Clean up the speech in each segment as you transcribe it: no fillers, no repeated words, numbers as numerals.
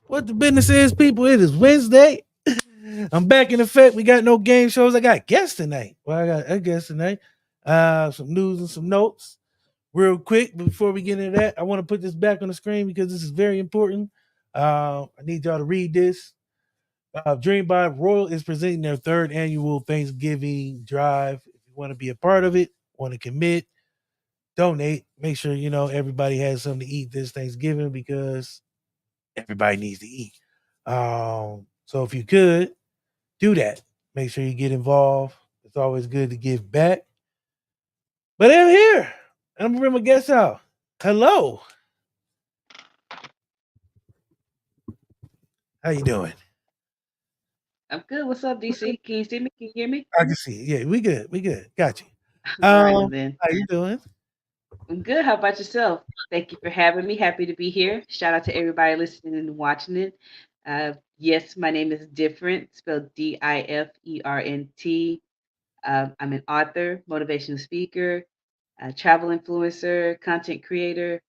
What the business is, people? It is Wednesday. I'm back in effect. We got no game shows. I got guests tonight. Well, I got a guest tonight. Some news and some notes. Real quick, before we get into that, I want to put this back on the screen because this is very important. I need y'all to read this. Dream by Royal is presenting their third annual Thanksgiving drive. If you want to be a part of it, want to commit, donate. Make sure you know everybody has something to eat this Thanksgiving because everybody needs to eat. So if you could do that, make sure you get involved. It's always good to give back. But I'm here. I'm gonna bring my guests out. Hello, how you doing? I'm good. What's up, DC? Can you see me? Can you hear me? I can see. Yeah, we good. We good. Got you. All right, then. How you doing? I'm good. How about yourself? Thank you for having me. Happy to be here. Shout out to everybody listening and watching it. Yes, my name is Different, spelled Difernt. I'm an author, motivational speaker, a travel influencer, content creator,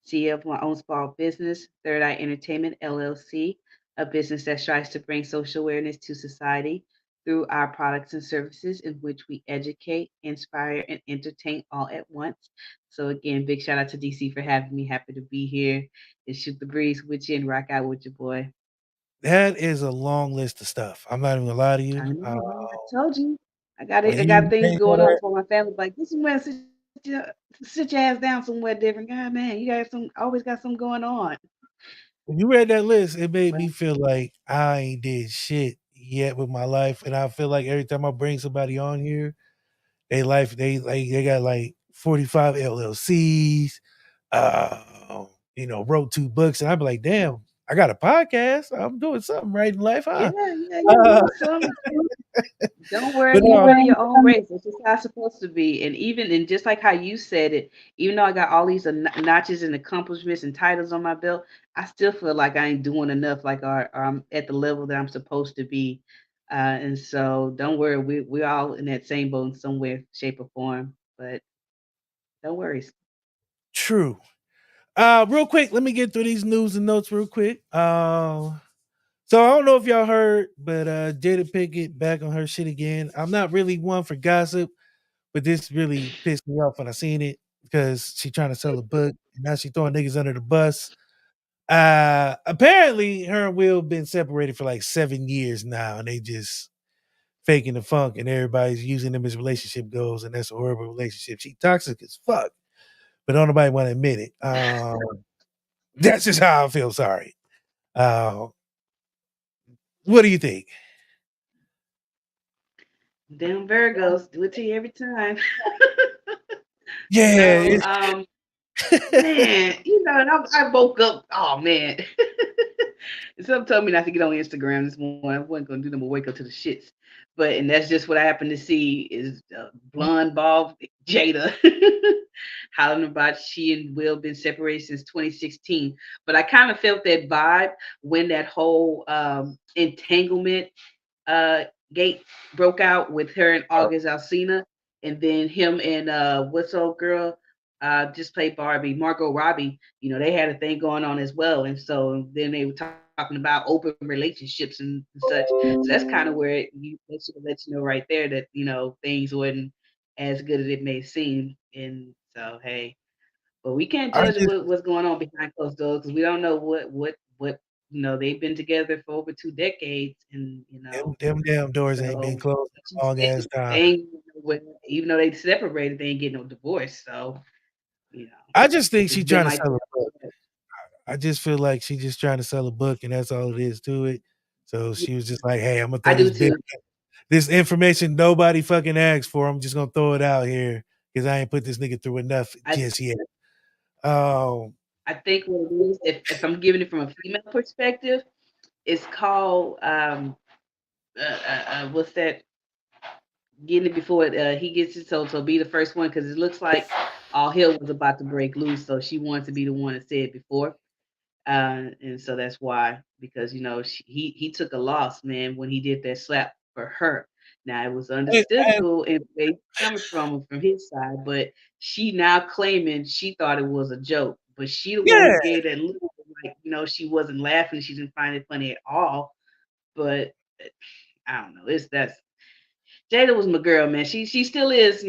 CEO of my own small business, Third Eye Entertainment LLC, a business that strives to bring social awareness to society through our products and services in which we educate, inspire, and entertain all at once. So again, big shout out to DC for having me. Happy to be here and shoot the breeze with you and rock out with your boy. That is a long list of stuff. I'm not even gonna lie to you. I know, right? I told you. I got it. When I got you things read going on that, for my family. Like this is where sit your ass down somewhere different. God, man, you got some. Always got something going on. when you read that list, it made Well, me feel like I ain't did shit yet with my life, and I feel like every time I bring somebody on here, they got like 45 LLCs, wrote 2 books, and I'd be like, damn, I got a podcast. I'm doing something right in life, yeah, huh? yeah, you Uh, doing something. Don't worry, but you running your own race. It's just how it's supposed to be. And just like how you said it, even though I got all these notches and accomplishments and titles on my belt, I still feel like I ain't doing enough. Like or I'm at the level that I'm supposed to be. And so don't worry, we're all in that same boat in some way, shape, or form. But no worries. true. Real quick, let me get through these news and notes real quick. So I don't know if y'all heard, but Jada Pinkett back on her shit again. I'm not really one for gossip, but this really pissed me off when I seen it because she trying to sell a book and now she throwing niggas under the bus. Apparently her and Will been separated for like 7 years now, and they just faking the funk, and everybody's using them as relationship goals, and that's a horrible relationship. She toxic as fuck, but don't nobody want to admit it. That's just how I feel. Sorry. Uh, what do you think? Damn Virgos, do it to you every time. Yeah, No, man, and I woke up. Oh man, and some told me not to get on Instagram this morning. I wasn't gonna do them but wake up to the shits. And that's just what I happened to see is blonde bald Jada hollering about she and Will been separated since 2016. But I kind of felt that vibe when that whole entanglement uh gate broke out with her and August Alsina, and then him and what's old girl just played Barbie, Margot Robbie. They had a thing going on as well, and so then they were talking about open relationships and such. So that's kind of where that should have let you know right there that things wasn't as good as it may seem. And so hey, but we can't I judge just what's going on behind closed doors because we don't know what they've been together for over 2 decades, and them damn doors ain't been so closed in a long ass they time. ain't, even though they separated, they ain't getting no divorce. So you know, I just think it's she been trying to like sell a book. that. I just feel like she just trying to sell a book, and that's all it is to it. So Yeah, she was just like, "Hey, I'm gonna I throw do this big too. this information nobody fucking asked for. I'm just gonna throw it out here because I ain't put this nigga through enough I just yet." Um, I think what it is, if I'm giving it from a female perspective, it's called what's that? Getting it before he gets it. So be the first one because it looks like all hell was about to break loose. So she wanted to be the one that said it before. And so that's why, because he took a loss, man, when he did that slap for her. Now it was and, and understandable and where he's coming from his side, but she now claiming she thought it was a joke, but she the one who yeah, gave that look, like she wasn't laughing, she didn't find it funny at all. But I don't know. It's that's Jada was my girl, man. She still is,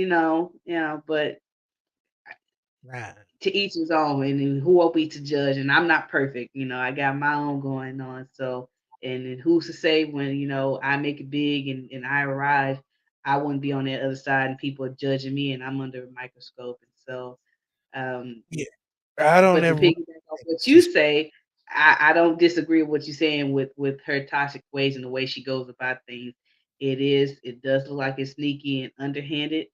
but Nah. to each his own, and who are we to judge? And I'm not perfect, I got my own going on. So, and then who's to say when I make it big and I arrive, I wouldn't be on that other side and people are judging me and I'm under a microscope. And so, um, Yeah. I don't but to ever want piggyback off to what you disrespect. say, I don't disagree with what you're saying with her toxic ways and the way she goes about things. It does look like it's sneaky and underhanded,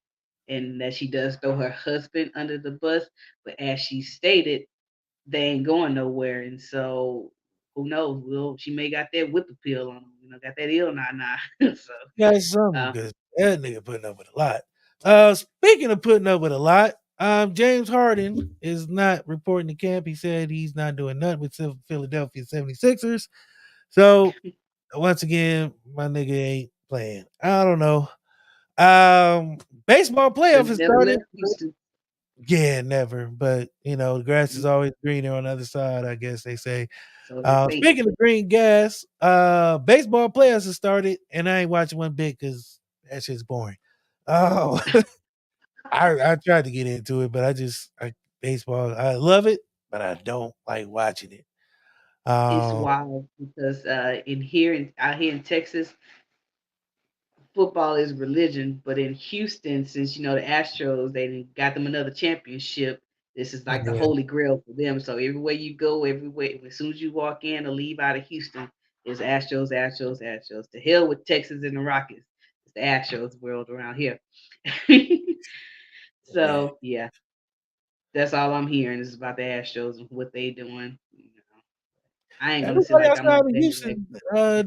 and that she does throw her husband under the bus. But as she stated, they ain't going nowhere, and so who knows? Well, she may got that whip appeal on them, got that ill nah. So, Got something uh, because that nigga putting up with a lot. Speaking of putting up with a lot, James Harden is not reporting to camp. He said he's not doing nothing with Philadelphia 76ers. So once again, my nigga ain't playing. I don't know. Baseball should playoff have has never started. left Houston. Yeah, never. But the grass is always greener on the other side, I guess they say. So they think. Speaking of green gas, baseball playoffs have started, and I ain't watching one bit because that shit's boring. Oh, I tried to get into it, but baseball. I love it, but I don't like watching it. It's Um, wild because out here in Texas, football is religion, but in Houston, since the Astros, they done got them another championship. This is like the yeah, holy grail for them. So everywhere you go, everywhere as soon as you walk in or leave out of Houston, is Astros, Astros, Astros. To hell with Texas and the Rockets. It's the Astros world around here. yeah. So yeah, that's all I'm hearing is about the Astros and what they doing. I ain't gonna say Everybody like I'm outside on of the bandwagon. Houston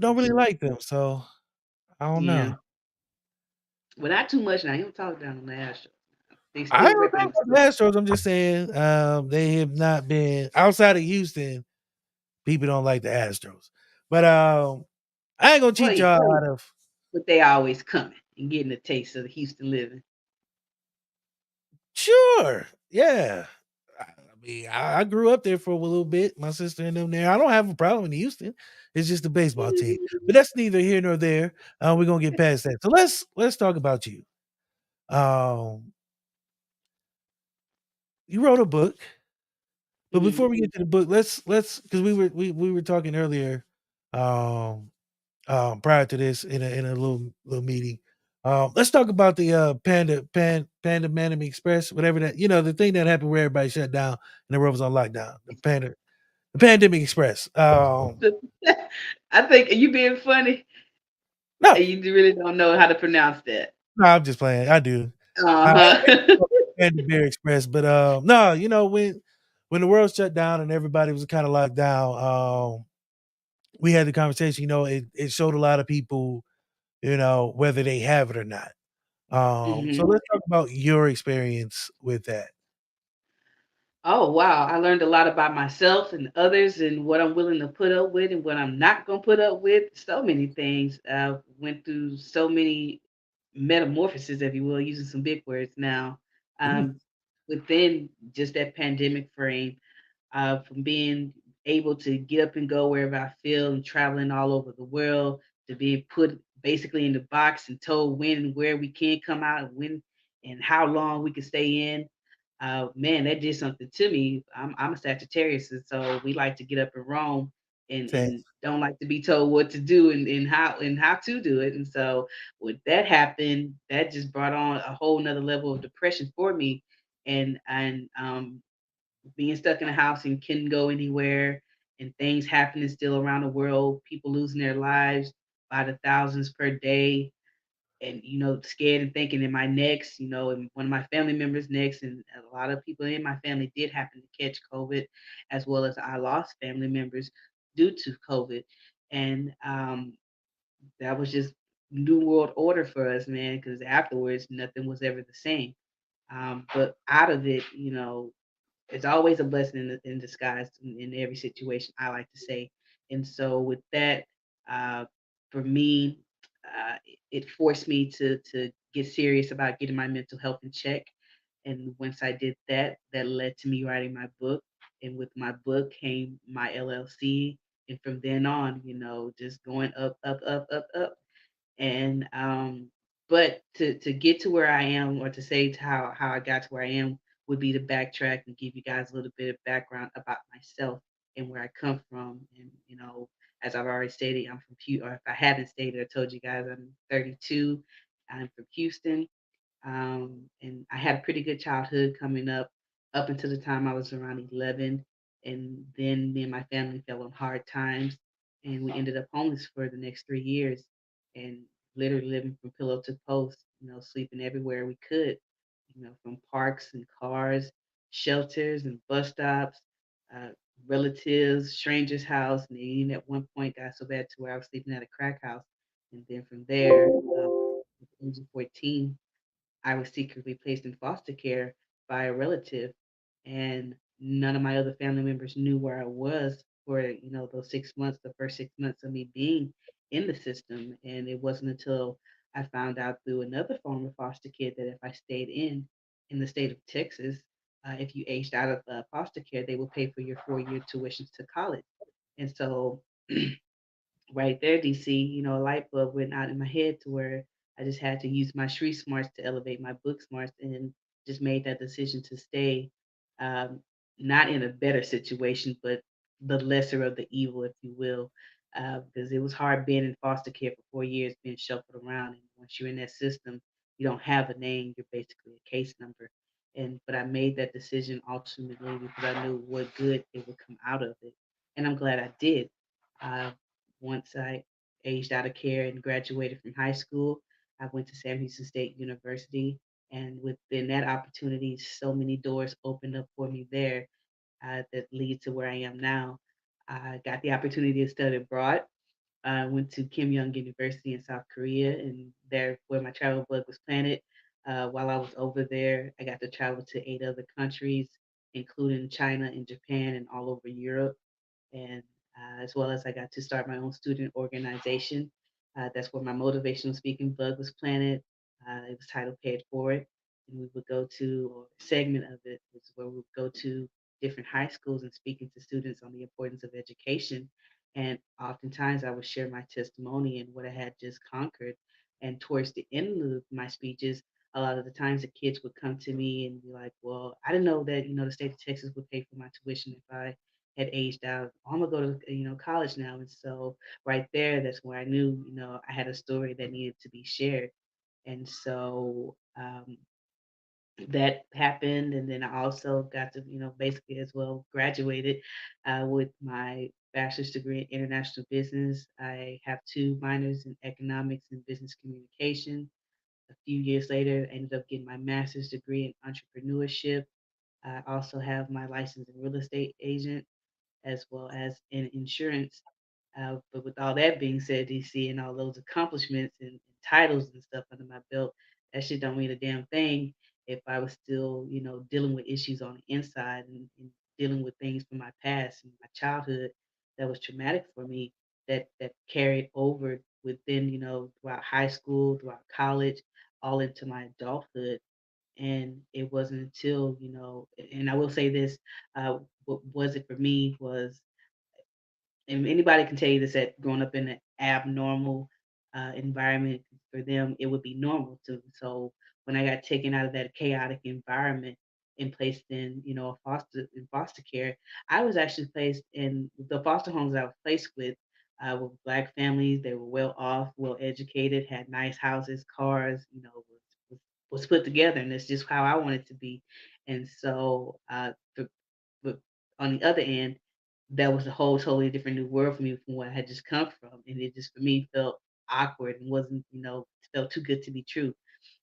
don't really So, like them, so I don't yeah, know. but not too much now. You don't talk down on the Astros. They I still don't repping talk them. about the Astros. I'm just saying they have not been outside of Houston. People don't like the Astros, but I ain't gonna cheat Well, y'all out of. but they always coming and getting a taste of the Houston living. Sure. Yeah. I grew up there for a little bit. My sister and them there. I don't have a problem in Houston. It's just the baseball team. But that's neither here nor there. We're gonna get past that. So let's talk about you. Um, you wrote a book, but before Hmm. we get to the book, let's because we were talking earlier, um, prior to this in a little meeting. Let's talk about the Pandemic Express, whatever that the thing that happened where everybody shut down and the world was on lockdown. The Pandemic Express. I think you being funny. No, And you really don't know how to pronounce that. no, I'm just playing. I do. Uh It's huh. called Pandemic Express, but no, when the world shut down and everybody was kind of locked down, we had the conversation. It showed a lot of people, whether they have it or not. So Hmm. let's talk about your experience with that. Oh wow, I learned a lot about myself and others and what I'm willing to put up with and what I'm not gonna put up with. So many things. Went through so many metamorphoses, if you will, using some big words now. Ooh, Um, Within just that pandemic frame, from being able to get up and go wherever I feel and traveling all over the world, to being put basically in the box and told when and where we can come out and when and how long we can stay in. Man, that did something to me. I'm a Sagittarius, and so we like to get up and roam same. and don't like to be told what to do and how to do it. And so when that happened, that just brought on a whole nother level of depression for me. And being stuck in a house and couldn't go anywhere, and things happening still around the world, people losing their lives by the thousands per day, and scared and thinking, am I next? And one of my family members next, and a lot of people in my family did happen to catch COVID, as well as I lost family members due to COVID, and that was just new world order for us, man. Because afterwards, nothing was ever the same. But out of it, it's always a blessing in disguise in every situation, I like to say. And so with that, uh, for me, it forced me to get serious about getting my mental health in check. And once I did that, that led to me writing my book. and with my book came my LLC, and from then on, just going up, up, up, up, up. And but to get to where I am, or to say to how I got to where I am, would be to backtrack and give you guys a little bit of background about myself and where I come from. And as I've already stated, I'm from or if I haven't stated, I told you guys I'm 32. I'm from Houston. And I had a pretty good childhood coming up until the time I was around 11. And then me and my family fell on hard times, and we ended up homeless for the next 3 years, and literally living from pillow to post, sleeping everywhere we could, from parks and cars, shelters and bus stops, uh, relatives, strangers' house, and even at one point got so bad to where I was sleeping at a crack house. And then from there, at the age of 14, I was secretly placed in foster care by a relative, and none of my other family members knew where I was for those 6 months, the first 6 months of me being in the system. And it wasn't until I found out through another former foster kid that if I stayed in the state of Texas, if you aged out of foster care, they would pay for your 4-year tuitions to college. And so right there, DC, a light bulb went out in my head to where I just had to use my street smarts to elevate my book smarts, and just made that decision to stay, um, not in a better situation, but the lesser of the evil, if you will, because it was hard being in foster care for 4 years, being shuffled around. And once you're in that system, you don't have a name, you're basically a case number. But I made that decision ultimately because I knew what good it would come out of it. And I'm glad I did. Uh, Once I aged out of care and graduated from high school, I went to Sam Houston State University. And within that opportunity, so many doors opened up for me there, that lead to where I am now. I got the opportunity to study abroad. I went to Kim Young University in South Korea, and there where my travel bug was planted. While I was over there, I got to travel to 8 other countries, including China and Japan and all over Europe. And as well as I got to start my own student organization. That's where my motivational speaking bug was planted. It was titled Paid Forward. And we would go to, or a segment of it was where we would go to different high schools and speaking to students on the importance of education. And oftentimes I would share my testimony and what I had just conquered. And towards the end of my speeches, a lot of the times the kids would come to me and be like, well, I didn't know that, the state of Texas would pay for my tuition if I had aged out. I'm gonna go to college now. And so right there, that's where I knew I had a story that needed to be shared. And so that happened, and then I also got to basically as well graduated with my bachelor's degree in international business. I have two minors in economics and business communication. A few years later, I ended up getting my master's degree in entrepreneurship. I also have my license in real estate agent as well as in insurance. But with all that being said, DC, and all those accomplishments and titles and stuff under my belt, that shit don't mean a damn thing if I was still, dealing with issues on the inside, and dealing with things from my past and my childhood that was traumatic for me, that carried over within, throughout high school, throughout college, all into my adulthood. And it wasn't until, and I will say this, what was it for me was, and anybody can tell you this, that growing up in an abnormal environment, for them it would be normal to. So when I got taken out of that chaotic environment and placed in a foster care, I was actually placed in the foster homes I was placed with. Were black families. They were well off, well educated, had nice houses, cars. Was put together, and that's just how I wanted to be. And so, but on the other end, that was a whole totally different new world for me from where I had just come from. And it just for me felt awkward and wasn't, felt too good to be true.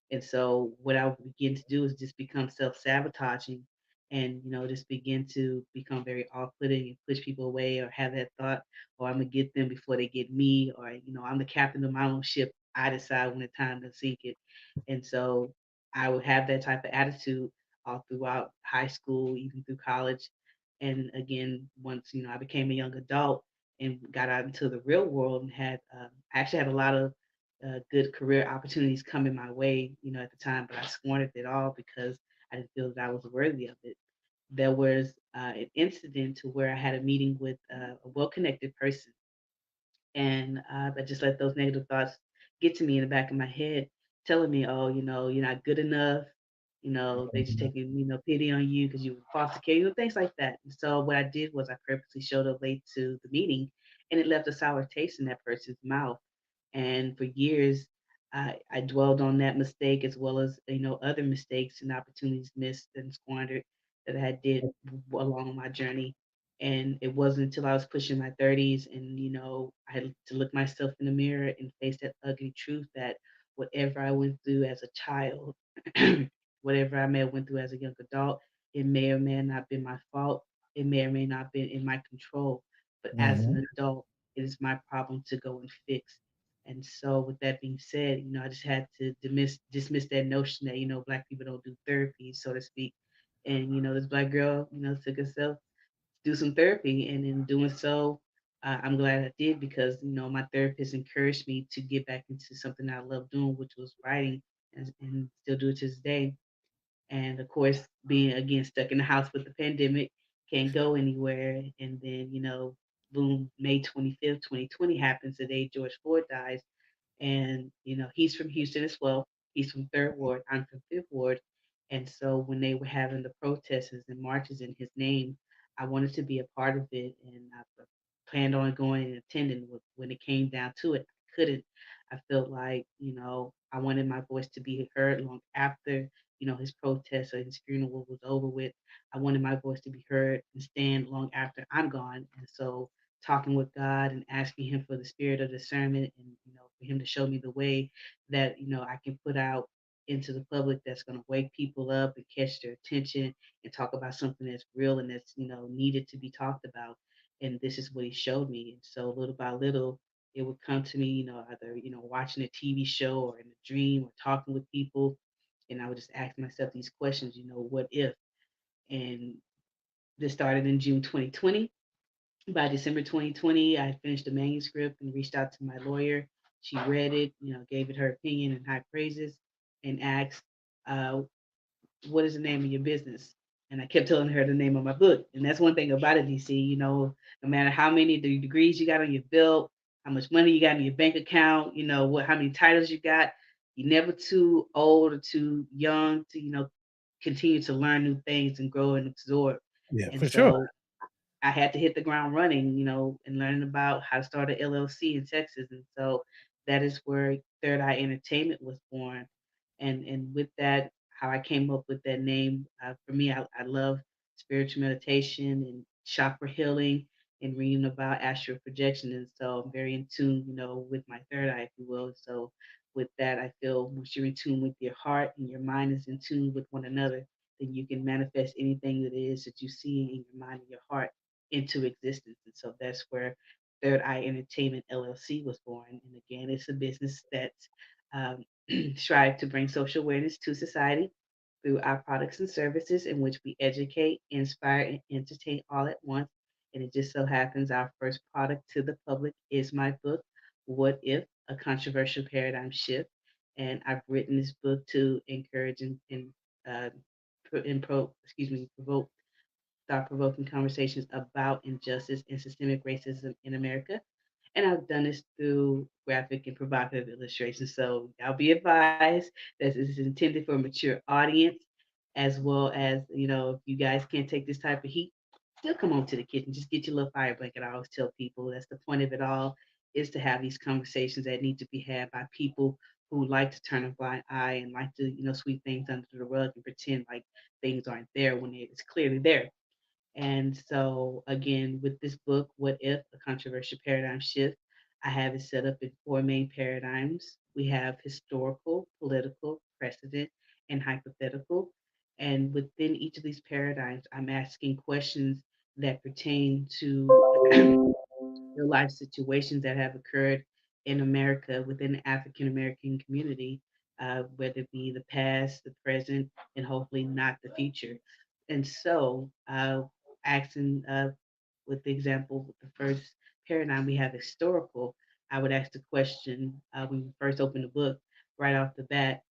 And so what I would begin to do is just become self-sabotaging, and, just begin to become very off-putting and push people away, or have that thought, or I'm gonna get them before they get me, or, I'm the captain of my own ship. I decide when it's time to sink it. And so I would have that type of attitude all throughout high school, even through college. And again, once, I became a young adult and got out into the real world, and I actually had a lot of good career opportunities coming my way, at the time, but I squandered it all because I didn't feel that I was worthy of it. there was an incident to where I had a meeting with a well-connected person, and I just let those negative thoughts get to me in the back of my head, telling me, "Oh, you're not good enough. They just Mhm. taking pity on you because you were foster care, things like that." And so what I did was I purposely showed up late to the meeting, and it left a sour taste in that person's mouth. And for years, I dwelled on that mistake as well as other mistakes and opportunities missed and squandered that I had did along my journey. And it wasn't until I was pushing my 30s and I had to look myself in the mirror and face that ugly truth that whatever I went through as a child, whatever I may have went through as a young adult, it may or may not been my fault. It may or may not been in my control. But as Mhm. an adult, it is my problem to go and fix. And so, with that being said, I just had to dismiss that notion that black people don't do therapy, so to speak. And this black girl, took herself to do some therapy, and in doing so, I'm glad I did because my therapist encouraged me to get back into something that I love doing, which was writing, and still do it to this day. And of course, being again stuck in the house with the pandemic, can't go anywhere. And then, boom, May 25th, 2020 happens, the day George Floyd dies. And he's from Houston as well. He's from Third Ward. I'm from Fifth Ward. And so when they were having the protests and marches in his name, I wanted to be a part of it, and I planned on going and attending. When it came down to it, I couldn't. I felt like I wanted my voice to be heard long after his protest or his funeral was over with. I wanted my voice to be heard and stand long after I'm gone. And so talking with God and asking Him for the spirit of discernment and for Him to show me the way that I can put out into the public that's going to wake people up and catch their attention and talk about something that's real and that's needed to be talked about. And this is what He showed me. And so little by little, it would come to me, either watching a TV show or in a dream or talking with people, and I would just ask myself these questions. What if? And this started in June 2020. By December 2020, I finished the manuscript and reached out to my lawyer. She read it, gave it her opinion and high praises, and asked, uh, "What is the name of your business?" And I kept telling her the name of my book. And that's one thing about it, DC. No matter how many degrees you got on your belt, how much money you got in your bank account, how many titles you got, you're never too old or too young to continue to learn new things and grow and absorb. Yeah, And for sure. so I had to hit the ground running, and learning about how to start an LLC in Texas. And so that is where Third Eye Entertainment was born. And with that, how I came up with that name, for me, I love spiritual meditation and chakra healing and reading about astral projection. And so I'm very in tune, with my third eye, if you will. So with that, I feel once you're in tune with your heart and your mind is in tune with one another, then you can manifest anything that it is that you see in your mind and your heart into existence. And so that's where Third Eye Entertainment LLC was born. And again, it's a business that um, strive to bring social awareness to society through our products and services in which we educate, inspire, and entertain all at once. And it just so happens our first product to the public is my book, What If? A Controversial Paradigm Shift. And I've written this book to encourage and uh, provoke thought-provoking conversations about injustice and systemic racism in America. And I've done this through graphic and provocative illustrations. So y'all be advised that this is intended for a mature audience, as well as, if you guys can't take this type of heat, still come home to the kitchen. Just get your little fire blanket. I always tell people that's the point of it all, is to have these conversations that need to be had by people who like to turn a blind eye and like to, sweep things under the rug and pretend like things aren't there when it's clearly there. And so, again, with this book, What If? A Controversial Paradigm Shift, I have it set up in four main paradigms. We have historical, political, precedent, and hypothetical. And within each of these paradigms, I'm asking questions that pertain to real life situations that have occurred in America within the African American community, whether it be the past, the present, and hopefully not the future. And so, asking with the example, with the first paradigm we have historical, I would ask the question when we first open the book right off the bat,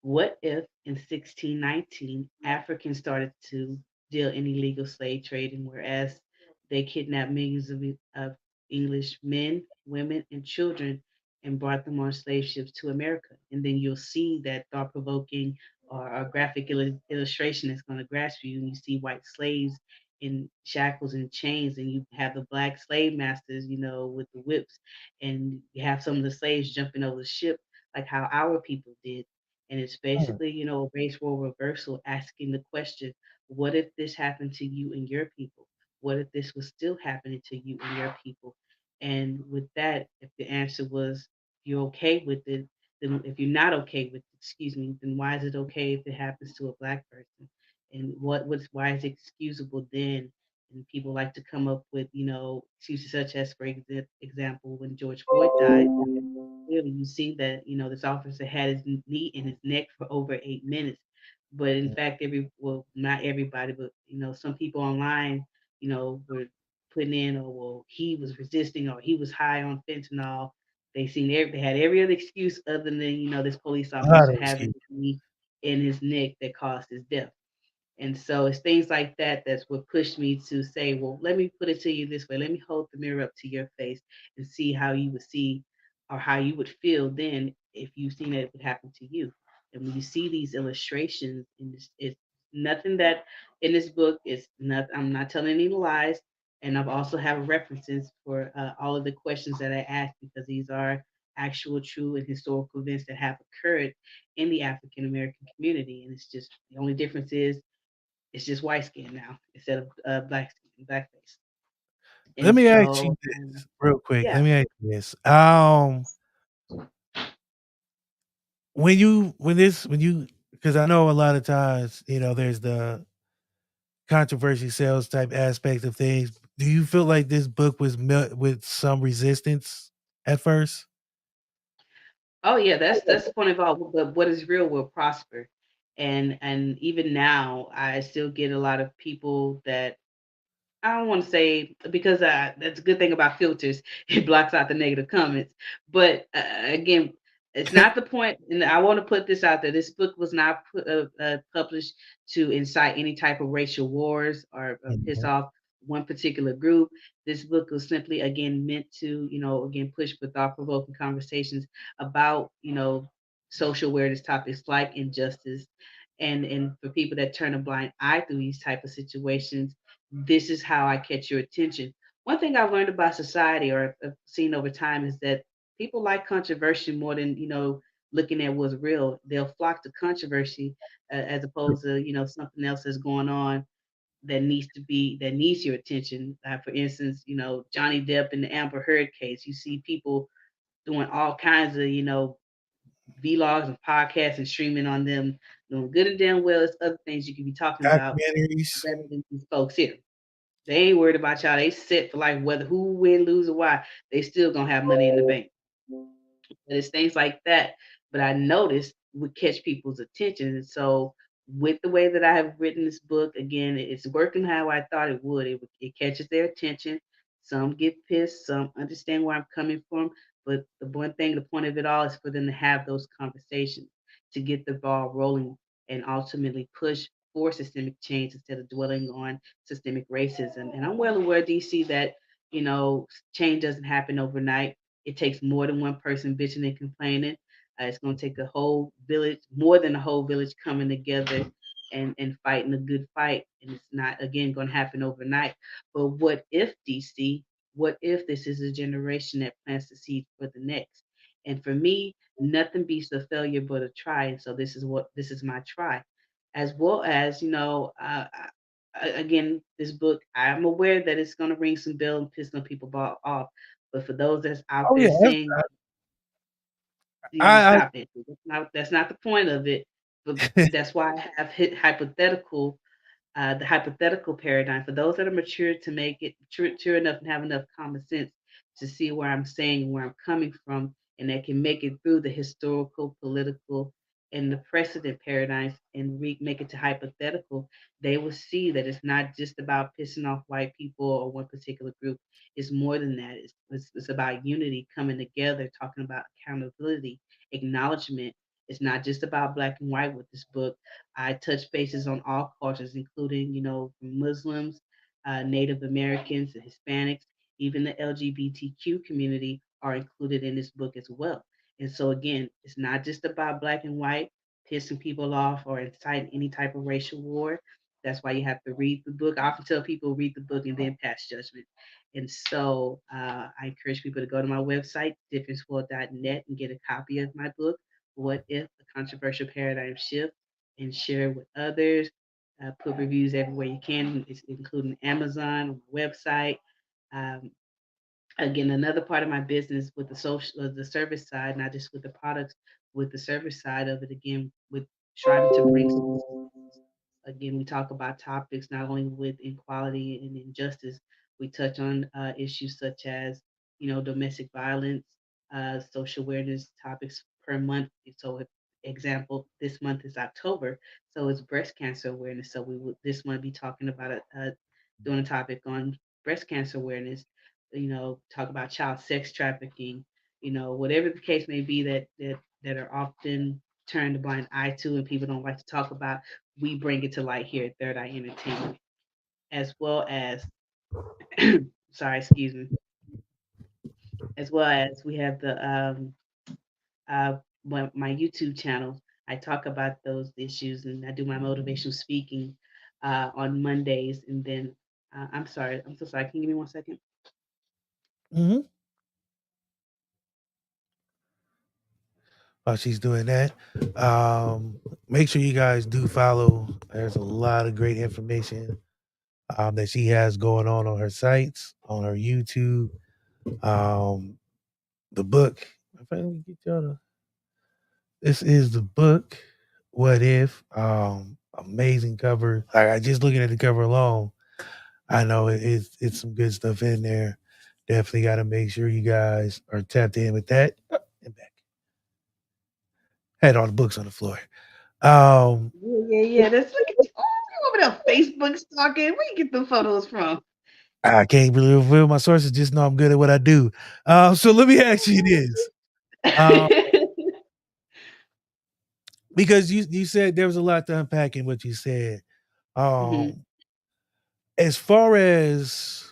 what if in 1619 Africans started to deal in illegal slave trading, whereas they kidnapped millions of English men, women, and children and brought them on slave ships to America. And then you'll see that thought provoking or graphic illustration that's going to grasp you. And you see white slaves in shackles and chains, and you have the black slave masters, with the whips, and you have some of the slaves jumping over the ship, like how our people did. And it's Mm. basically, a race war reversal asking the question, what if this happened to you and your people? What if this was still happening to you and your people? And with that, if the answer was you're okay with it, then if you're not okay with it, excuse me, then why is it okay if it happens to a black person? And why is it excusable then? And people like to come up with, excuses such as, for example, when George Floyd died, clearly you see that this officer had his knee in his neck for over 8 minutes, but in fact not everybody, but some people online were putting in, oh well, he was resisting or he was high on fentanyl. They had every other excuse other than this police A lot officer of having excuses. his knee in his neck that caused his death. And so it's things like that that's what pushed me to say, well, let me put it to you this way. Let me hold the mirror up to your face and see how you would see or how you would feel then if you seen that it would happen to you. And when you see these illustrations, and it's nothing that in this book is not. I'm not telling any lies, and I've also have references for all of the questions that I asked because these are actual, true, and historical events that have occurred in the African American community. And it's just the only difference is it's just white skin now instead of black skin, blackface. Let And me ask you so, this real quick. yeah. Let me ask you this. When you, because I know a lot of times, there's the controversy sales type aspect of things. Do you feel like this book was met with some resistance at first? Oh yeah, that's the point of all. But what is real will prosper, and even now, I still get a lot of people that I don't want to say because that's a good thing about filters. It blocks out the negative comments. But again, it's not the point. And I want to put this out there. This book was not published to incite any type of racial wars or piss Mhm. off one particular group. This book was simply, again, meant to, again, push for thought provoking conversations about, social awareness topics like injustice. And for people that turn a blind eye through these type of situations, this is how I catch your attention. One thing I've learned about society or have seen over time is that people like controversy more than looking at what's real. They'll flock to controversy as opposed to something else that's going on that needs your attention. For instance, Johnny Depp and the Amber Heard case. You see people doing all kinds of vlogs and podcasts and streaming on them, doing good and damn well. It's other things you could be talking about Documentaries. rather than these folks here. They ain't worried about y'all. They set for life, whether who win, lose, or why. They still gonna have money in the bank. But it's things like that. But I noticed would catch people's attention. And so with the way that I have written this book, again, it's working how I thought it would. It catches their attention. Some get pissed, some understand where I'm coming from. But the one thing, the point of it all is for them to have those conversations, to get the ball rolling and ultimately push for systemic change instead of dwelling on systemic racism. And I'm well aware, DC, that change doesn't happen overnight. It takes more than one person bitching and complaining. It's going to take a whole village, more than a whole village coming together and fighting a good fight. And it's not, again, going to happen overnight. But what if, DC, what if this is a generation that plants the seed for the next? And for me, nothing beats a failure but a try. And so this is my try. As well as, again, this book, I'm aware that it's going to ring some bell and piss some people off. But for those that's out Oh there yeah, saying, I stop it. That's not the point of it. But that's why I have hit hypothetical the hypothetical paradigm for those that are mature to make it mature enough and have enough common sense to see where I'm saying, where I'm coming from, and that can make it through the historical, political, and the precedent paradigms and make it to hypothetical. They will see that it's not just about pissing off white people or one particular group. It's more than that. It's about unity, coming together, talking about accountability, acknowledgement, It's not just about black and white with this book. I touch bases on all cultures, including, Muslims, Native Americans, the Hispanics, even the LGBTQ community are included in this book as well. And so, again, it's not just about black and white, pissing people off or inciting any type of racial war. That's why you have to read the book. I often tell people read the book and then pass judgment. And so I encourage people to go to my website, differenceworld.net, and get a copy of my book, What If? A Controversial Paradigm Shift, and share it with others. Put reviews everywhere you can, including Amazon, on my website. Um, Again, another part of my business with the service side, not just with the products, with the service side of it, again, with striving to bring solutions. Again, we talk about topics not only with equality and injustice, we touch on issues such as, domestic violence, social awareness topics per month. So, example, this month is October, so it's breast cancer awareness. So we would this month be talking about doing a topic on breast cancer awareness. Talk about child sex trafficking. Whatever the case may be that are often turned a blind eye to and people don't like to talk about, we bring it to light here at Third Eye Entertainment, as well as sorry, excuse me, as well as we have the my YouTube channel. I talk about those issues and I do my motivational speaking on Mondays. And then I'm sorry, I'm so sorry. Can you give me 1 second? Mm-hmm. While she's doing that, make sure you guys do follow. There's a lot of great information that she has going on her sites, on her YouTube. Um, the book. Let me get y'all this is the book. What if? Amazing cover. Like I just looking at the cover alone, I know it's some good stuff in there. Definitely got to make sure you guys are tapped in with that. And back. Had all the books on the floor. Um, Yeah. Let's look at you. Oh, you over there Facebook stalking. Where you get the photos from? I can't really reveal my sources. Just know I'm good at what I do. So let me ask you this, um, because you said there was a lot to unpack in what you said. hmm Um, as far as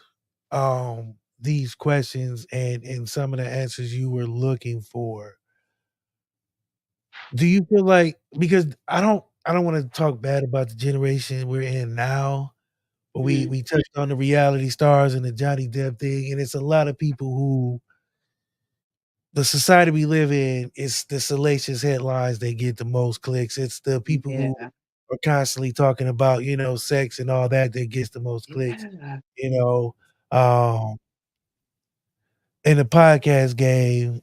these questions and some of the answers you were looking for, do you feel like because I don't want to talk bad about the generation we're in now, but hmm we touched on the reality stars and the Johnny Depp thing, and it's a lot of people who the society we live in, it's the salacious headlines that get the most clicks. It's the people who Yeah. are constantly talking about, sex and all that gets the most clicks. Yeah. You know, um, in the podcast game,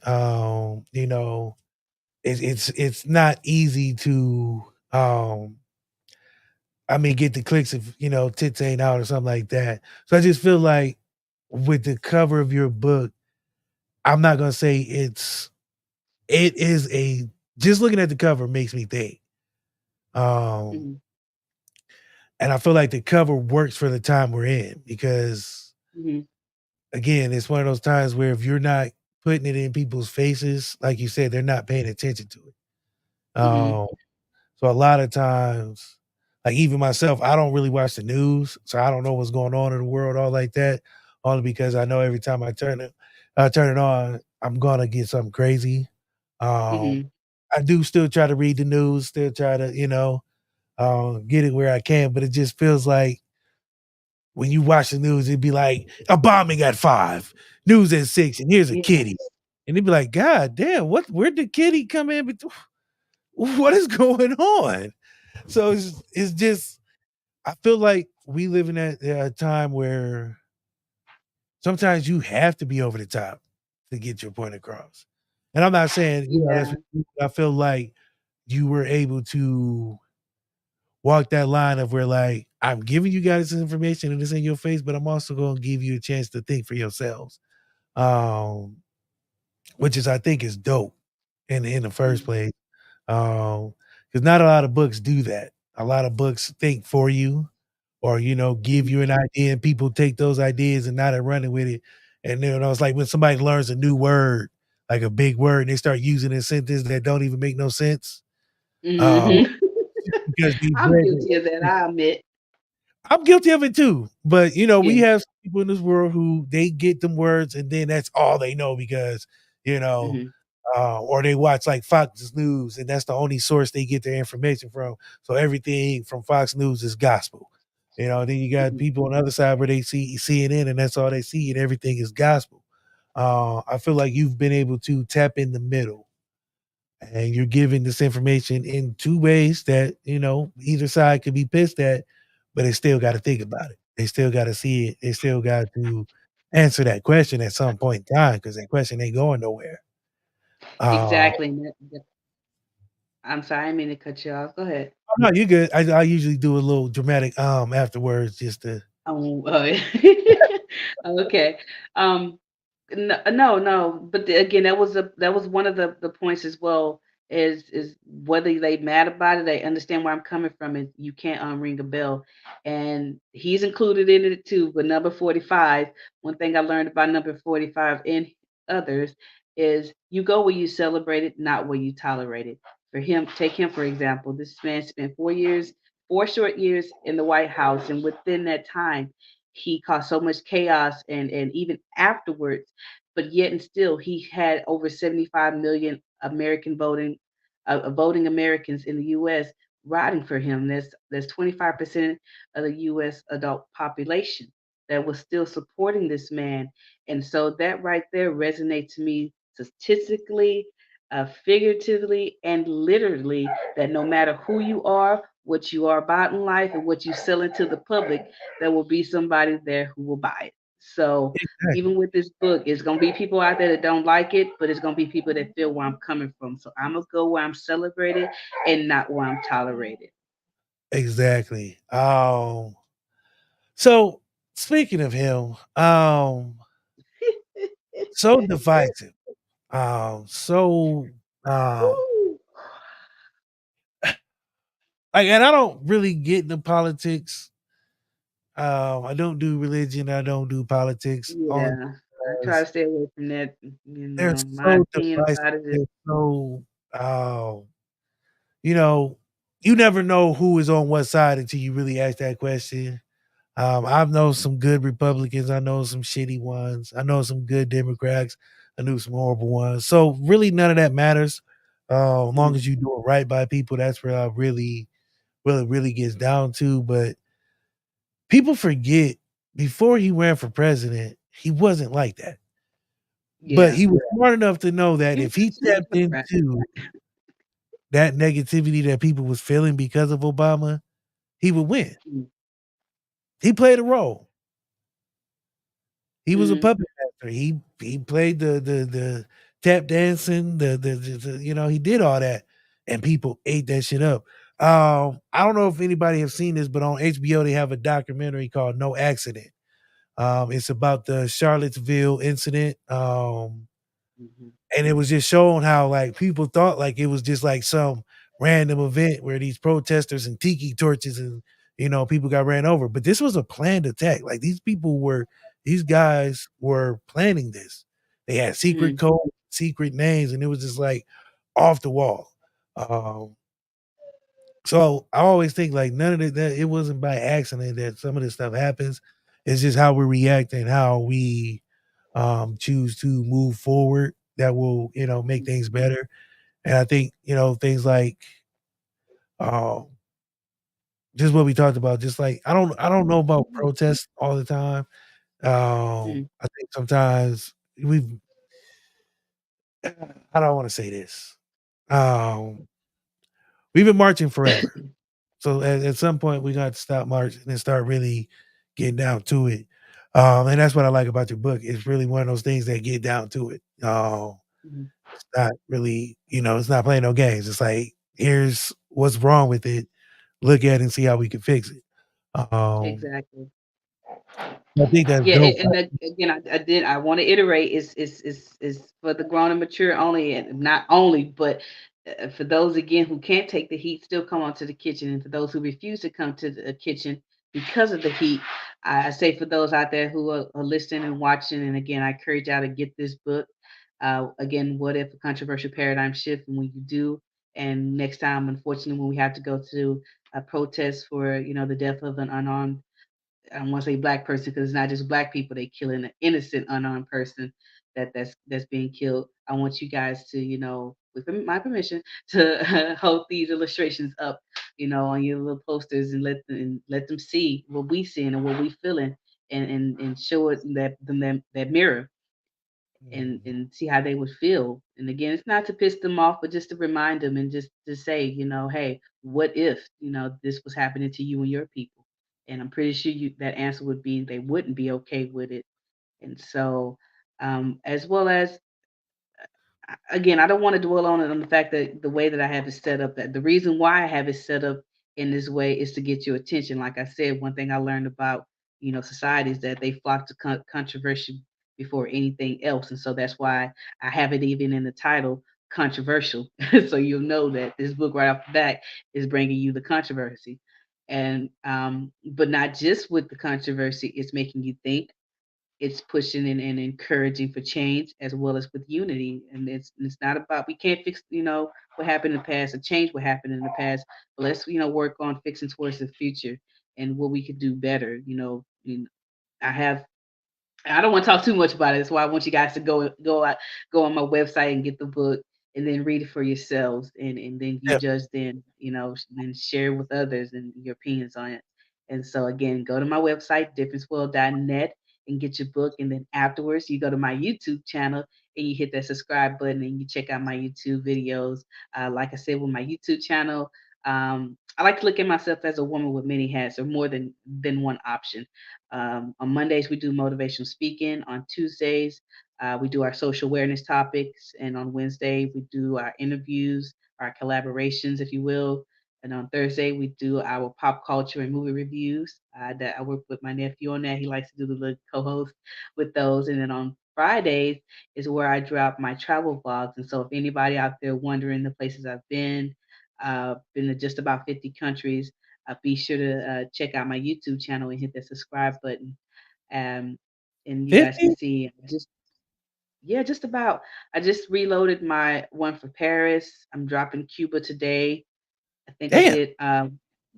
it's not easy to I mean get the clicks if tits ain't out or something like that. So I just feel like with the cover of your book, I'm not gonna say it is a just looking at the cover makes me think. Um, hmm and I feel like the cover works for the time we're in because hmm again, it's one of those times where if you're not putting it in people's faces, like you said, they're not paying attention to it. hmm Um, so a lot of times, like even myself, I don't really watch the news, so I don't know what's going on in the world, all like that. Only because I know every time I turn it on, I'm gonna get something crazy. Um, hmm I do still try to read the news, still try to, get it where I can, but it just feels like when you watch the news, it'd be like a bombing at 5, news at 6, and here's a kitty. Yes. And it'd be like, God damn, where'd the kitty come in? What is going on? So it's just I feel like we live in a time where sometimes you have to be over the top to get your point across. And I'm not saying, Yeah. I feel like you were able to walk that line of where like I'm giving you guys this information and it's in your face, but I'm also going to give you a chance to think for yourselves, um, which is I think is dope in the first Mhm. place, because not a lot of books do that. A lot of books think for you, or give Mhm. you an idea, and people take those ideas and not running with it. And then it's like when somebody learns a new word, like a big word and they start using a sentence that don't even make no sense. Uh, Hmm. just because we I'm read guilty of that. I admit. I'm guilty of it too. But we Yeah. have some people in this world who they get them words and then that's all they know because, you know, Hmm. or they watch like Fox News and that's the only source they get their information from. So everything from Fox News is gospel. Then you got Hmm. people on the other side where they see CNN and that's all they see and everything is gospel. I feel like you've been able to tap in the middle and you're giving this information in two ways that either side could be pissed at, but they still got to think about it. They still got to see it. They still got to answer that question at some point in time because that question ain't going nowhere. Uh, Exactly. I'm sorry, I didn't mean to cut you off. Go ahead. no, you good. I usually do a little dramatic afterwards just to. Oh, okay. Um, no, no, no. But again, that was one of the points as well. Is whether they mad about it, they understand where I'm coming from, and you can't unring a bell. And he's included in it too. But number 45, one thing I learned about number 45 and others is you go where you celebrate it, not where you tolerate it. For him, take him for example. This man spent 4 years, 4 short years in the White House, and within that time, he caused so much chaos, and even afterwards, but yet and still, he had over 75 million American voting Americans in the U.S. riding for him. There's 25% of the U.S. adult population that was still supporting this man, and so that right there resonates to me statistically, figuratively, and literally, that no matter who you are, what you are about in life, and what you sell into the public, there will be somebody there who will buy it. So Exactly. even with this book, it's gonna be people out there that don't like it, but it's gonna be people that feel where I'm coming from. So I'm gonna go where I'm celebrated and not where I'm tolerated. Exactly. So speaking of him, so divisive. So um, Woo. and I don't really get into politics. I don't do religion. I don't do politics. Only Yeah, I try because to stay away from that. they're My so opinion divisive. about it is, They're so, um, you know, you never know who is on what side until you really ask that question. I've known some good Republicans. I know some shitty ones. I know some good Democrats. I knew some horrible ones. So really, none of that matters. As long mm, as you do it right by people, that's where I really gets down to. But people forget before he ran for president, he wasn't like that. But yeah, he was smart enough to know that he was if he a tapped Democrat. into that negativity that people was feeling because of Obama, he would win. Mm, He played a role. He was a mm, puppet master. He played the tap dancing, he did all that, and people ate that shit up. I don't know if anybody have seen this, but on HBO they have a documentary called No Accident. It's about the Charlottesville incident. mhm, And it was just showing how like people thought like it was just like some random event where these protesters and tiki torches and people got ran over. But this was a planned attack. Like these guys were planning this. They had secret mm, codes, secret names, and it was just like off the wall. Um, so I always think like none of that it wasn't by accident that some of this stuff happens. It's just how we react and how we choose to move forward that will, make things better. And I think, things like um just what we talked about, just like I don't know about protests all the time. mm, I think sometimes we've I don't want to say this. Um we've been marching forever. So at some point we got to stop marching and start really getting down to it. And that's what I like about your book. It's really one of those things that get down to it. mhm. It's not really, it's not playing no games. It's like, here's what's wrong with it. Look at it and see how we can fix it. Um, Exactly. I think that's Yeah, dope. again, I want to iterate is for the grown and mature only, and not only, but for those again who can't take the heat, still come onto the kitchen, and for those who refuse to come to the kitchen because of the heat, I say for those out there who are listening and watching, and again, I encourage y'all to get this book. Again, what if a controversial paradigm shift? And when you do, and next time, unfortunately, when we have to go to a protest for the death of an unarmed, I don't want to say black person because it's not just black people they killing an innocent unarmed person that's being killed. I want you guys to with my permission to hold these illustrations up, on your little posters and let them see what we seeing and what we feeling and show it that mirror Mhm. and see how they would feel. And again, it's not to piss them off, but just to remind them and just to say, hey, what if, this was happening to you and your people? And I'm pretty sure that answer would be they wouldn't be okay with it. And so, as well as again, I don't want to dwell on it on the fact that the way that I have it set up, that the reason why I have it set up in this way is to get your attention. Like I said, one thing I learned about society is that they flock to controversy before anything else, and so that's why I have it even in the title, controversial. So you'll know that this book right off the bat is bringing you the controversy, and but not just with the controversy, it's making you think, it's pushing and encouraging for change as well as with unity. And it's not about, we can't fix what happened in the past or change what happened in the past, but let's work on fixing towards the future and what we could do better. I have I don't want to talk too much about it. That's why I want you guys to go on my website and get the book and then read it for yourselves and then you Definitely. judge then, then share with others and your opinions on it. And so again, go to my website, differenceworld.net, and get your book. And then afterwards you go to my YouTube channel and you hit that subscribe button and you check out my YouTube videos. Like I said, with my YouTube channel, I like to look at myself as a woman with many hats or more than one option. On Mondays, we do motivational speaking. On Tuesdays, we do our social awareness topics. And on Wednesday, we do our interviews, our collaborations, if you will. And on Thursday, we do our pop culture and movie reviews. That I work with my nephew on that. He likes to do the little co-host with those. And then on Fridays is where I drop my travel vlogs. And so if anybody out there wondering the places I've been to just about 50 countries, be sure to check out my YouTube channel and hit that subscribe button. Um, and you guys can 50? see just yeah, just about. I just reloaded my one for Paris. I'm dropping Cuba today. I think I Damn. did.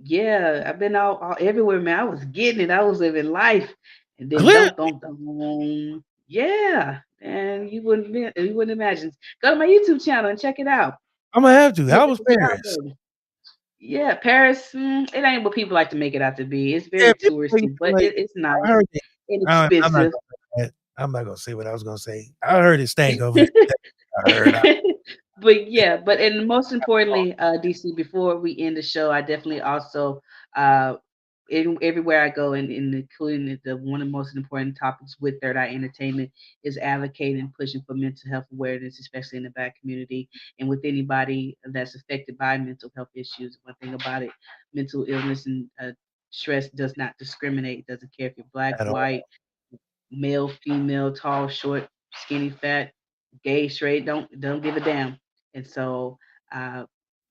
Yeah, I've been all everywhere, man. I was getting it. I was living life, and then Clearly. don't. Yeah, and you wouldn't imagine. Go to my YouTube channel and check it out. I'm gonna have to. Hit How the was subscribe Paris? button. Yeah, Paris, it ain't what people like to make it out to be. It's Yeah, very people make it touristy, seem but like it's nice, I heard it. I'm not inexpensive. gonna say that. I'm not gonna say what I was gonna say. I heard it stank over there. I heard. But yeah, and most importantly, DC, before we end the show, I definitely also uh everywhere I go, and including the one of the most important topics with Third Eye Entertainment is advocating and pushing for mental health awareness, especially in the Black community and with anybody that's affected by mental health issues. One thing about it, mental illness and stress does not discriminate. It doesn't care if you're black, at all. white, male, female, tall, short, skinny, fat, gay, straight, don't give a damn. And so, uh,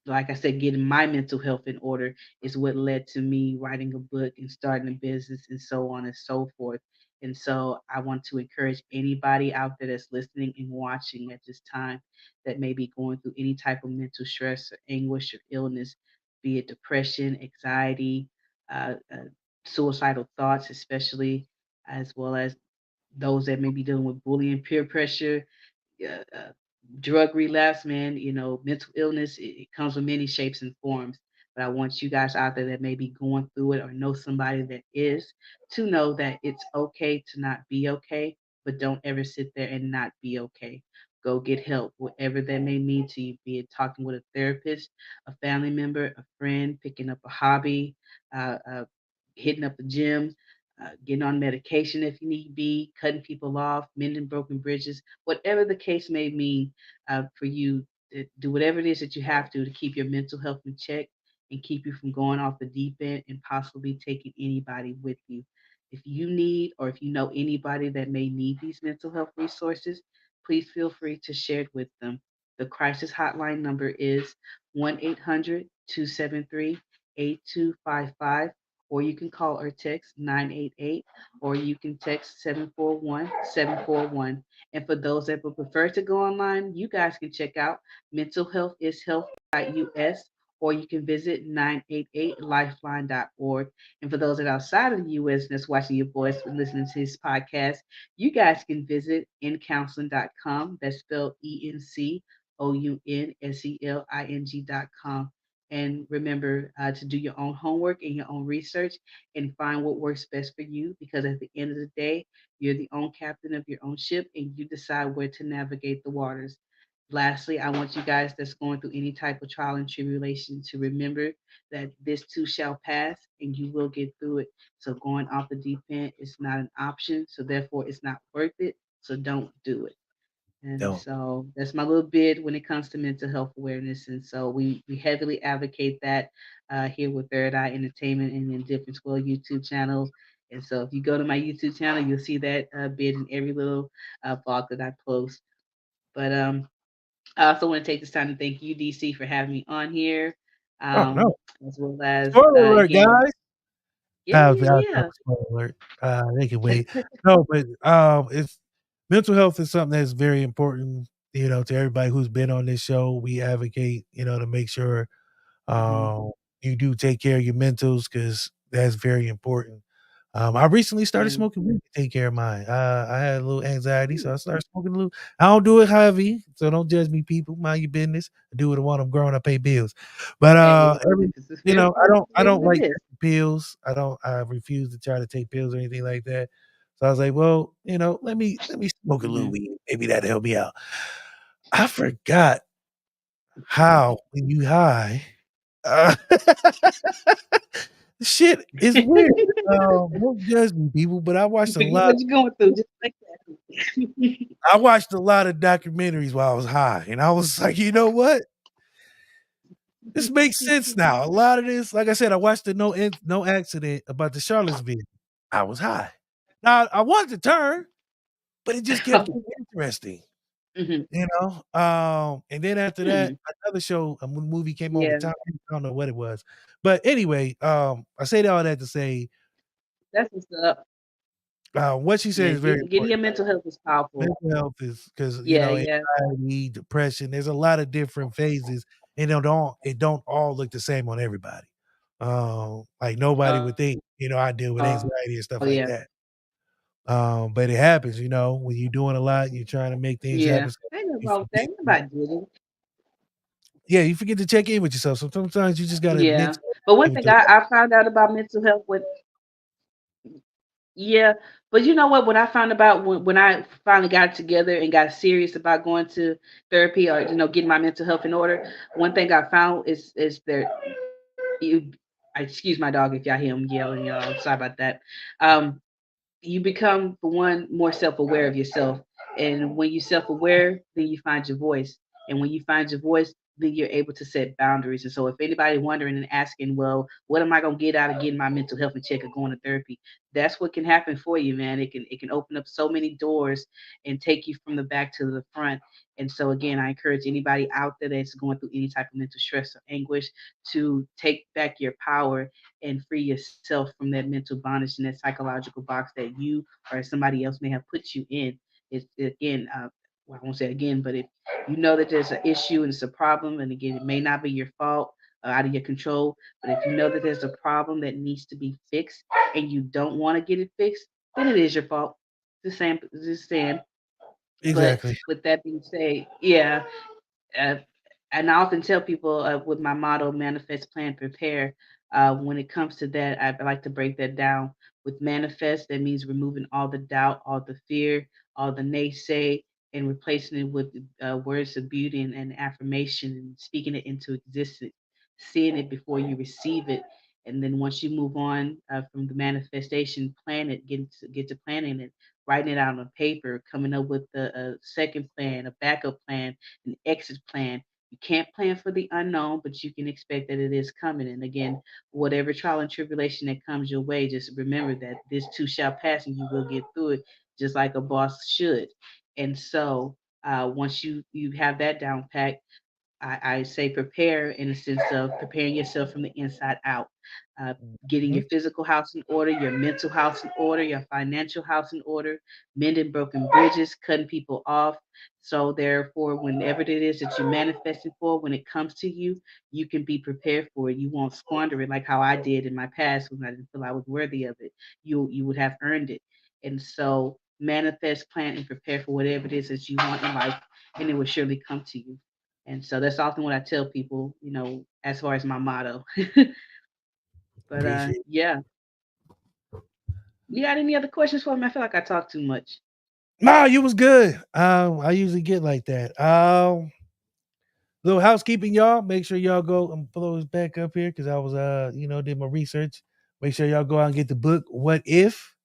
like I said, getting my mental health in order is what led to me writing a book and starting a business and so on and so forth. And so I want to encourage anybody out there that's listening and watching at this time that may be going through any type of mental stress or anguish or illness, be it depression, anxiety, suicidal thoughts, especially, as well as those that may be dealing with bullying, peer pressure, drug relapse, man, mental illness, it comes with many shapes and forms. But I want you guys out there that may be going through it or know somebody that is to know that it's okay to not be okay, but don't ever sit there and not be okay. Go get help, whatever that may mean to you, be it talking with a therapist, a family member, a friend, picking up a hobby, uh, hitting up the gym, getting on medication if you need be, cutting people off, mending broken bridges, whatever the case may mean for you. Do whatever it is that you have to keep your mental health in check and keep you from going off the deep end and possibly taking anybody with you. If you need or if you know anybody that may need these mental health resources, please feel free to share it with them. The crisis hotline number is 1-800-273-8255, or you can call or text 988, or you can text 741-741. And for those that would prefer to go online, you guys can check out mentalhealthishealth.us, or you can visit 988lifeline.org. And for those that are outside of the US and that's watching your voice and listening to this podcast, you guys can visit encounseling.com. That's spelled ENCOUNSELING.com. And remember to do your own homework and your own research and find what works best for you, because at the end of the day, you're the own captain of your own ship and you decide where to navigate the waters. Lastly, I want you guys that's going through any type of trial and tribulation to remember that this too shall pass and you will get through it. So going off the deep end is not an option. So therefore it's not worth it. So don't do it. And Don't. so that's my little bit when it comes to mental health awareness. And so we heavily advocate that here with Third Eye Entertainment and in Different World YouTube channel. And so if you go to my YouTube channel, you'll see that bit in every little vlog that I post. But I also want to take this time to thank you, DC, for having me on here, Oh um, no. as well as Spoiler alert, again, guys. yeah, I was yeah, spoiler alert. They can wait. yeah. No, but it's mental health is something that's very important, to everybody who's been on this show. We advocate, to make sure Hmm. um you do take care of your mentals because that's very important. I recently started Yeah. smoking weed to take care of mine. I had a little anxiety, so Ooh. I started smoking a little. I don't do it heavy, so don't judge me, people. Mind your business. I do what I want. I'm growing. I pay bills, but Hey, every this is very I important. don't It is what like it is. taking pills. I refuse to try to take pills or anything like that. So I was like, well, let me smoke a little Hmm. weed. Maybe that'll help me out. I forgot how when you high. Uh, shit is weird. Don't judge me, people, but You forget what you're going through, just like that. I watched a lot of documentaries while I was high, and I was like, "You know what? This makes sense now." A lot of this, like I said, I watched the No Accident about the Charlottesville. I was high. Now, I wanted to turn, but it just kept getting interesting, Hmm. and then after that, Hmm. another show, a movie came over Yeah, top. I don't know what it was, but anyway, I say all that to say, that's what's up. what she said Yeah, is very getting important. your mental health is powerful. Mental health is because Yeah, yeah. anxiety, depression, there's a lot of different phases, and it don't all look the same on everybody. Like, nobody Uh, would think, I deal with oh anxiety and stuff yeah, like that. But it happens, when you're doing a lot, you're trying to make things yeah. happen, so Ain't nothing you wrong with that. forget. Ain't nobody did it. Yeah, you forget to check in with yourself. So sometimes you just gotta Yeah. mentally But one be able thing to. I found out about mental health with, yeah, but you know what? When I found about when I finally got together and got serious about going to therapy, or getting my mental health in order, one thing I found is there you. I excuse my dog if y'all hear him yelling, y'all. Sorry about that. Um, you become, for one, more self-aware of yourself, and when you're self-aware, then you find your voice, and when you find your voice, then you're able to set boundaries. And so if anybody wondering and asking, well, what am I going to get out of getting my mental health in check or going to therapy, that's what can happen for you, man. It can open up so many doors and take you from the back to the front. And so again, I encourage anybody out there that's going through any type of mental stress or anguish to take back your power and free yourself from that mental bondage and that psychological box that you or somebody else may have put you in. It's again, well, I won't say again, but if you know that there's an issue and it's a problem, and again, it may not be your fault, out of your control, but if you know that there's a problem that needs to be fixed and you don't want to get it fixed, then it is your fault. Just saying. But Exactly. with that being said, yeah, uh, and I often tell people with my motto, manifest, plan, prepare. When it comes to that, I like to break that down. With manifest, that means removing all the doubt, all the fear, all the naysay, and replacing it with words of beauty and affirmation, and speaking it into existence, seeing it before you receive it. And then once you move on from the manifestation, plan it, get to planning it, writing it out on paper, coming up with a second plan, a backup plan, an exit plan. You can't plan for the unknown, but you can expect that it is coming. And again, whatever trial and tribulation that comes your way, just remember that this too shall pass and you will get through it, just like a boss should. And so once you have that down packed, I say prepare in the sense of preparing yourself from the inside out, uh, getting Mhm. your physical house in order, your mental house in order, your financial house in order, mending broken bridges, cutting people off. So therefore, whenever it is that you're manifesting for, when it comes to you, you can be prepared for it. You won't squander it like how I did in my past when I didn't feel I was worthy of it. You would have earned it. And so manifest, plan, and prepare for whatever it is that you want in life, and it will surely come to you. And so that's often what I tell people, as far as my motto. But Appreciate it. yeah. You got any other questions for me? I feel like I talk too much. Nah, you was good. I usually get like that. Little housekeeping, y'all. Make sure y'all go and pull those back up here because I was did my research. Make sure y'all go out and get the book. What if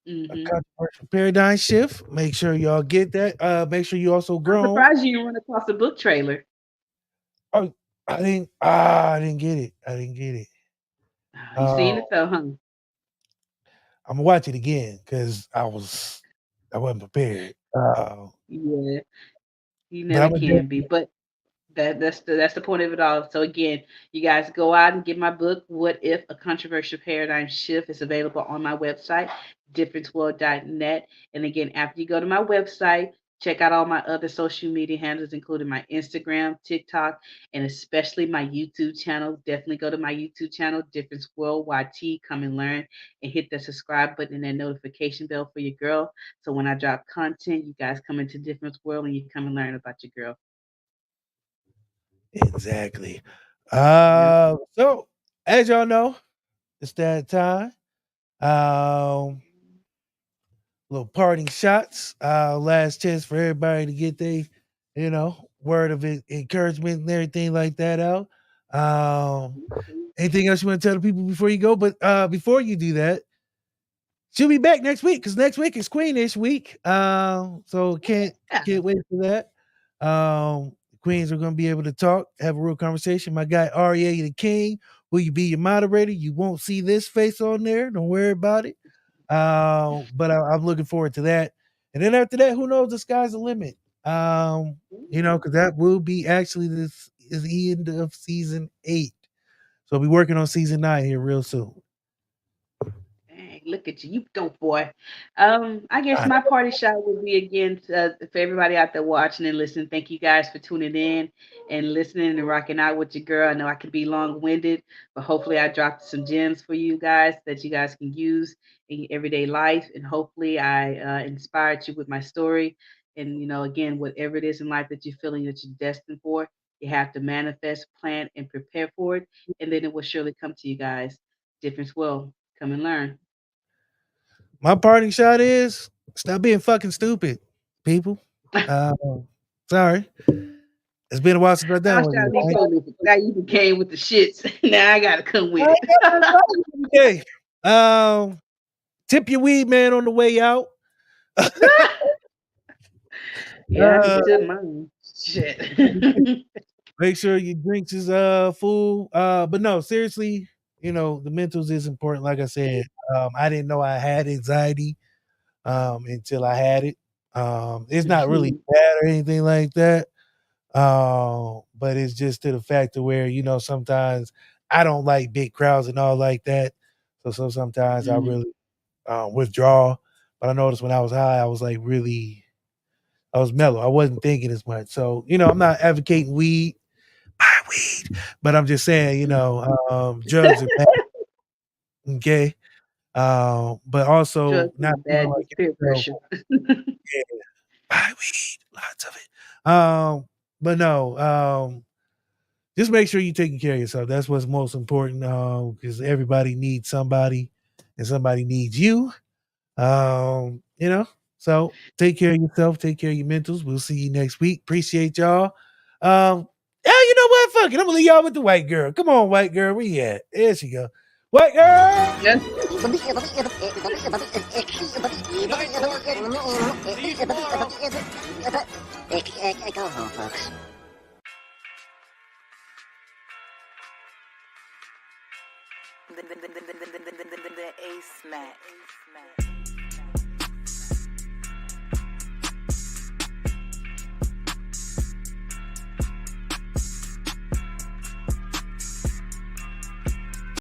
a Hmm. controversial paradigm shift? Make sure y'all get that. Make sure you also I'm grown. surprised you didn't run across a book trailer. Oh, I didn't get it. I didn't get it. You Uh, seen it though, huh? I'm gonna watch it again because I wasn't prepared. Yeah, you But never I'm gonna can be. definitely But that's the point of it all. So again, you guys go out and get my book, What If a Controversial Paradigm Shift is available on my website, differenceworld.net. And again, after you go to my website, check out all my other social media handles, including my Instagram, TikTok, and especially my YouTube channel. Definitely go to my YouTube channel, Difference World YT. Come and learn and hit the subscribe button and that notification bell for your girl. So when I drop content, you guys come into Difference World and you come and learn about your girl. exactly. Yeah. So as y'all know, it's that time. Um, little parting shots. Last chance for everybody to get their, word of encouragement and everything like that out. Um, anything else you want to tell the people before you go? But before you do that, she'll be back next week because next week is Queenish week. So Yeah. can't wait for that. The Queens are gonna be able to talk, have a real conversation. My guy REA the King, will you be your moderator? You won't see this face on there. Don't worry about it. But I'm looking forward to that. And then after that, who knows? The sky's the limit. Because that will be actually this is the end of season 8. So I'll be working on season 9 here real soon. Dang, look at you, you dope boy. I guess I my party shot would be again for everybody out there watching and listening. Thank you guys for tuning in and listening and rocking out with your girl. I know I can be long winded, but hopefully I dropped some gems for you guys that you guys can use in your everyday life, and hopefully I inspired you with my story. And again, whatever it is in life that you're feeling that you're destined for, you have to manifest, plan, and prepare for it, and then it will surely come to you guys. Difference will come and learn. My parting shot is stop being fucking stupid, people. Uh, sorry. It's been a while since I've I done was one of trying to these. be police. Now you came with the shits. Now I gotta come I with ain't it. got nothing wrong with it today. Tip your weed man on the way out. Yeah, I need to Uh, tip mine. Shit. make sure your drinks is full. But no, seriously, the mentals is important. Like I said, I didn't know I had anxiety until I had it. It's not really bad or anything like that. But it's just to the fact of where, sometimes I don't like big crowds and all like that. So sometimes I Mhm. really withdraw. But I noticed when I was high, I was like I was mellow. I wasn't thinking as much. So, I'm not advocating weed, buy weed, but I'm just saying, drugs are bad, okay? But also Drugs not is feeling bad, like just peer yourself. pressure. Yeah, buy weed, lots of it. But no, just make sure you're taking care of yourself. That's what's most important because everybody needs somebody and somebody needs you. Um, you know, so take care of yourself, take care of your mentals. We'll see you next week. Appreciate y'all. Yeah, you know what? Fuck it. I'm gonna leave y'all with the white girl. Come on, white girl. Where you at? There she go. White girl. Yes. Go home, folks. The Ace Mac.